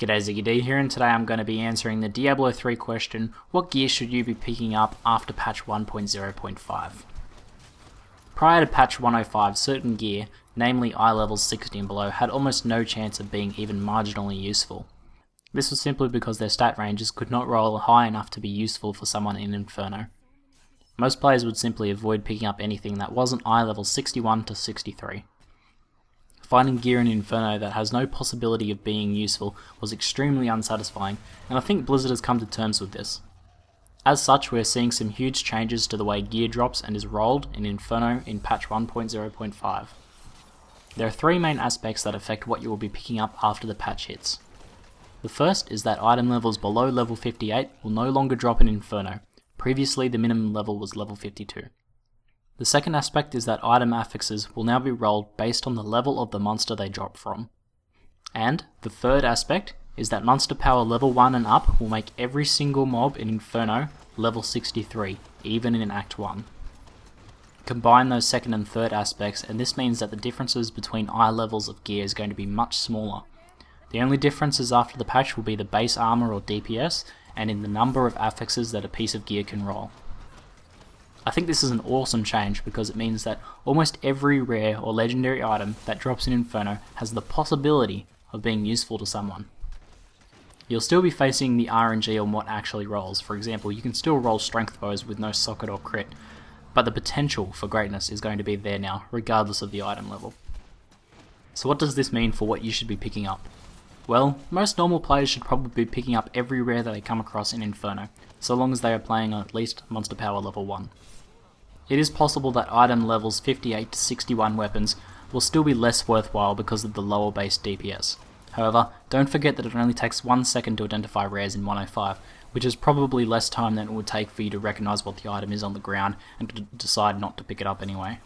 G'day, ZIggyD here, and today I'm going to be answering the Diablo 3 question, what gear should you be picking up after patch 1.0.5? Prior to patch 105, certain gear, namely eye levels 60 and below, had almost no chance of being even marginally useful. This was simply because their stat ranges could not roll high enough to be useful for someone in Inferno. Most players would simply avoid picking up anything that wasn't eye level 61 to 63. Finding gear in Inferno that has no possibility of being useful was extremely unsatisfying, and I think Blizzard has come to terms with this. As such, we are seeing some huge changes to the way gear drops and is rolled in Inferno in patch 1.0.5. There are three main aspects that affect what you will be picking up after the patch hits. The first is that item levels below level 58 will no longer drop in Inferno. Previously the minimum level was level 52. The second aspect is that item affixes will now be rolled based on the level of the monster they drop from. And the third aspect is that monster power level 1 and up will make every single mob in Inferno level 63, even in Act 1. Combine those second and third aspects, and this means that the differences between eye levels of gear is going to be much smaller. The only differences after the patch will be the base armor or DPS, and in the number of affixes that a piece of gear can roll. I think this is an awesome change because it means that almost every rare or legendary item that drops in Inferno has the possibility of being useful to someone. You'll still be facing the RNG on what actually rolls. For example, you can still roll strength bows with no socket or crit, but the potential for greatness is going to be there now, regardless of the item level. So what does this mean for what you should be picking up? Well, most normal players should probably be picking up every rare that they come across in Inferno, so long as they are playing on at least monster power level 1. It is possible that item levels 58 to 61 weapons will still be less worthwhile because of the lower base DPS. However, don't forget that it only takes 1 second to identify rares in 105, which is probably less time than it would take for you to recognise what the item is on the ground and to decide not to pick it up anyway.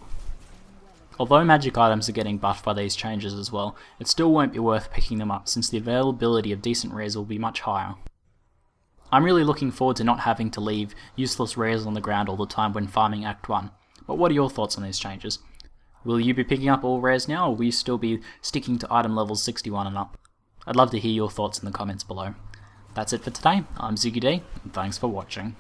Although magic items are getting buffed by these changes as well, it still won't be worth picking them up since the availability of decent rares will be much higher. I'm really looking forward to not having to leave useless rares on the ground all the time when farming Act 1, but what are your thoughts on these changes? Will you be picking up all rares now, or will you still be sticking to item levels 61 and up? I'd love to hear your thoughts in the comments below. That's it for today, I'm ZIggyD, and thanks for watching.